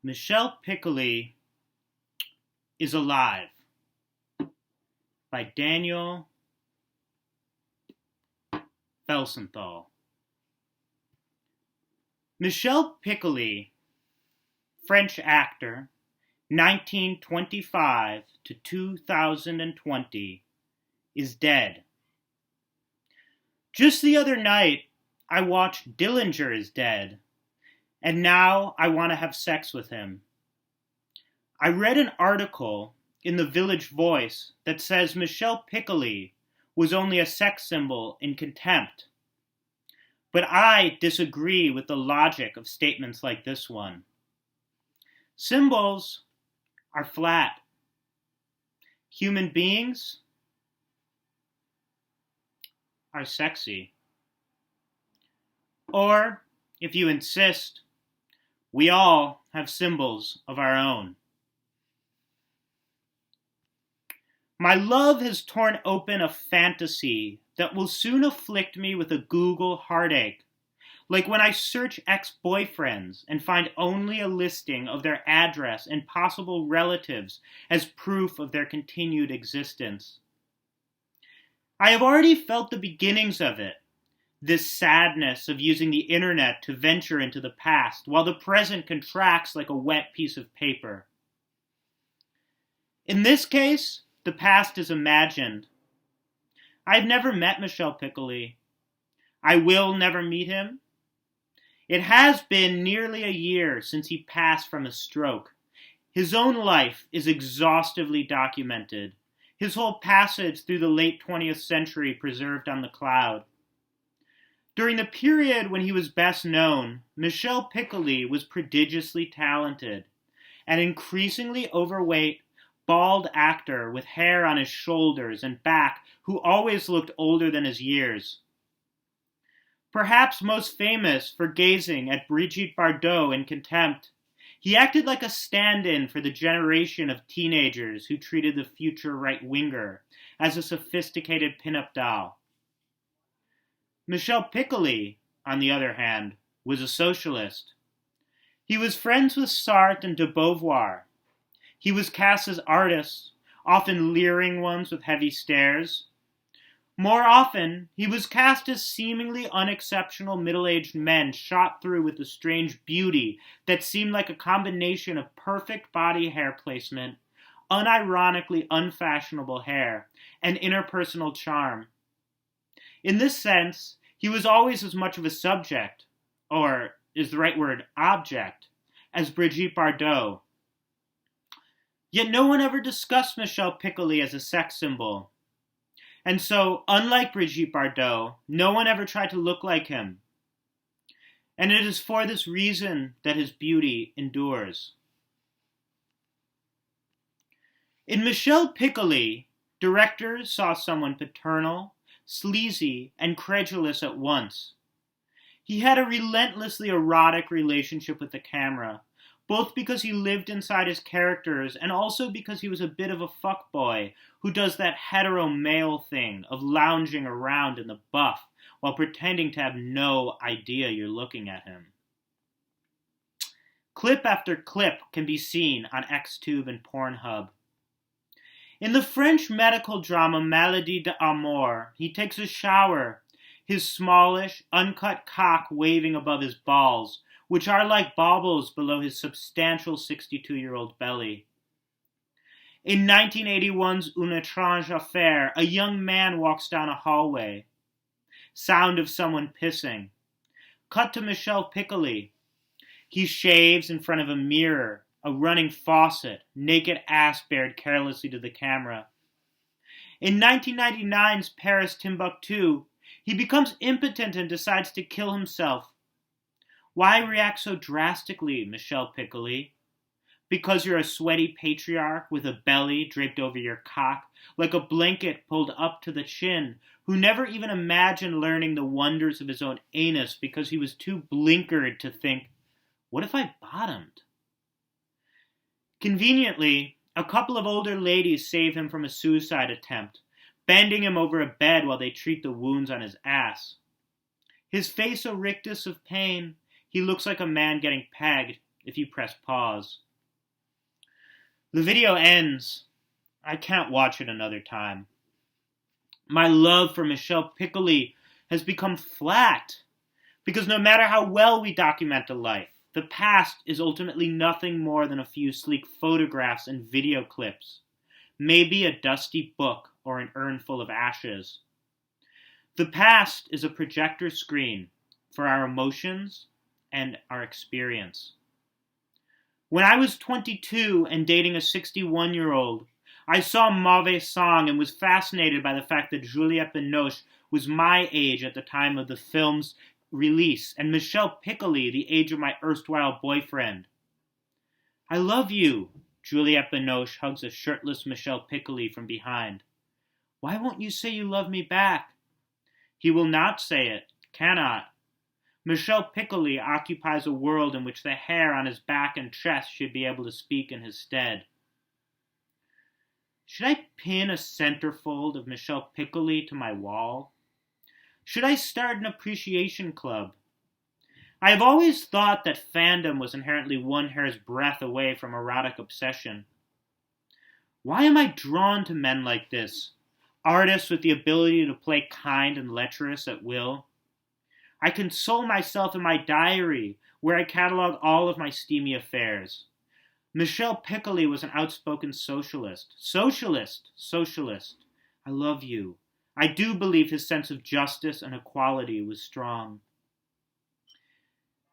Michel Piccoli is Alive by Daniel Felsenthal. Michel Piccoli, French actor, 1925 to 2020, is dead. Just the other night, I watched Dillinger is Dead, and now I want to have sex with him. I read an article in the Village Voice that says Michel Piccoli was only a sex symbol in contempt. But I disagree with the logic of statements like this one. Symbols are flat. Human beings are sexy. Or, if you insist, we all have symbols of our own. My love has torn open a fantasy that will soon afflict me with a Google heartache, like when I search ex-boyfriends and find only a listing of their address and possible relatives as proof of their continued existence. I have already felt the beginnings of it, this sadness of using the internet to venture into the past, while the present contracts like a wet piece of paper. In this case, the past is imagined. I've never met Michel Piccoli. I will never meet him. It has been nearly a year since he passed from a stroke. His own life is exhaustively documented, his whole passage through the late 20th century preserved on the cloud. During the period when he was best known, Michel Piccoli was prodigiously talented, an increasingly overweight, bald actor with hair on his shoulders and back who always looked older than his years. Perhaps most famous for gazing at Brigitte Bardot in contempt, he acted like a stand-in for the generation of teenagers who treated the future right-winger as a sophisticated pin-up doll. Michel Piccoli, on the other hand, was a socialist. He was friends with Sartre and de Beauvoir. He was cast as artists, often leering ones with heavy stares. More often, he was cast as seemingly unexceptional middle-aged men shot through with a strange beauty that seemed like a combination of perfect body hair placement, unironically unfashionable hair, and interpersonal charm. In this sense, he was always as much of a subject, or is the right word object, as Brigitte Bardot. Yet no one ever discussed Michel Piccoli as a sex symbol. And so, unlike Brigitte Bardot, no one ever tried to look like him. And it is for this reason that his beauty endures. In Michel Piccoli, directors saw someone paternal, sleazy, and credulous at once. He had a relentlessly erotic relationship with the camera, both because he lived inside his characters and also because he was a bit of a fuckboy who does that hetero male thing of lounging around in the buff while pretending to have no idea you're looking at him. Clip after clip can be seen on Xtube and Pornhub. In the French medical drama Maladie d'Amour, he takes a shower, his smallish, uncut cock waving above his balls, which are like baubles below his substantial 62-year-old belly. In 1981's Une étrange affaire, a young man walks down a hallway. Sound of someone pissing. Cut to Michel Piccoli. He shaves in front of a mirror, a running faucet, naked ass bared carelessly to the camera. In 1999's Paris Timbuktu, he becomes impotent and decides to kill himself. Why react so drastically, Michel Piccoli? Because you're a sweaty patriarch with a belly draped over your cock, like a blanket pulled up to the chin, who never even imagined learning the wonders of his own anus because he was too blinkered to think, what if I bottomed? Conveniently, a couple of older ladies save him from a suicide attempt, bending him over a bed while they treat the wounds on his ass. His face a rictus of pain, he looks like a man getting pegged, if you press pause. The video ends. I can't watch it another time. My love for Michel Piccoli has become flat, because no matter how well we document a life, the past is ultimately nothing more than a few sleek photographs and video clips, maybe a dusty book or an urn full of ashes. The past is a projector screen for our emotions and our experience. When I was 22 and dating a 61-year-old, I saw Mauvais Sang and was fascinated by the fact that Juliette Binoche was my age at the time of the film's release, and Michel Piccoli the age of my erstwhile boyfriend. I love you, Juliette Binoche hugs a shirtless Michel Piccoli from behind. Why won't you say you love me back? He will not say it, cannot. Michel Piccoli occupies a world in which the hair on his back and chest should be able to speak in his stead. Should I pin a centerfold of Michel Piccoli to my wall? Should I start an appreciation club? I have always thought that fandom was inherently one hair's breadth away from erotic obsession. Why am I drawn to men like this? Artists with the ability to play kind and lecherous at will? I console myself in my diary, where I catalog all of my steamy affairs. Michel Piccoli was an outspoken socialist. Socialist. I love you. I do believe his sense of justice and equality was strong.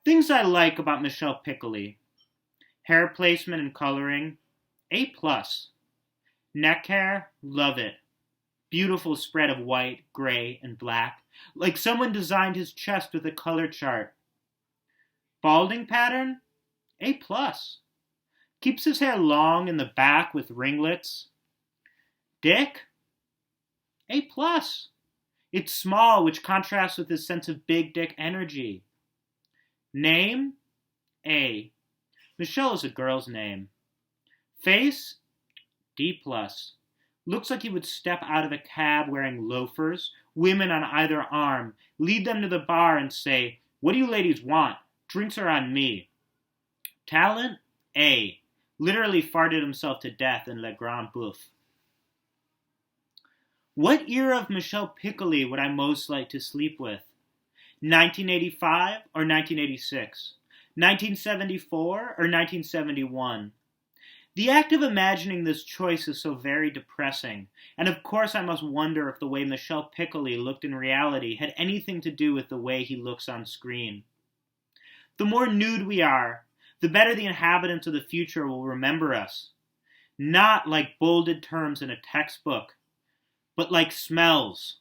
Things I like about Michel Piccoli. Hair placement and coloring, A+. Neck hair, love it. Beautiful spread of white, gray, and black, like someone designed his chest with a color chart. Balding pattern, A+. Keeps his hair long in the back with ringlets. Dick, A+. It's small, which contrasts with his sense of big dick energy. Name, A. Michel is a girl's name. Face, D+. Looks like he would step out of a cab wearing loafers, women on either arm, lead them to the bar and say, "What do you ladies want? Drinks are on me." Talent, A. Literally farted himself to death in Le Grand Bouffe. What era of Michel Piccoli would I most like to sleep with? 1985 or 1986? 1974 or 1971? The act of imagining this choice is so very depressing, and of course I must wonder if the way Michel Piccoli looked in reality had anything to do with the way he looks on screen. The more nude we are, the better the inhabitants of the future will remember us. Not like bolded terms in a textbook, but like smells.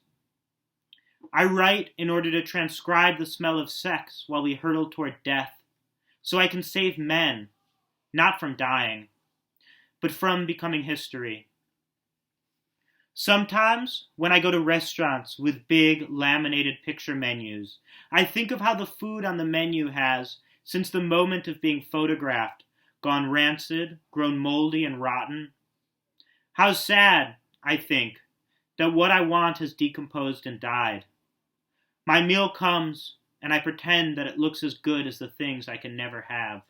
I write in order to transcribe the smell of sex while we hurtle toward death, so I can save men, not from dying, but from becoming history. Sometimes, when I go to restaurants with big, laminated picture menus, I think of how the food on the menu has, since the moment of being photographed, gone rancid, grown moldy and rotten. How sad, I think, that what I want has decomposed and died. My meal comes, and I pretend that it looks as good as the things I can never have.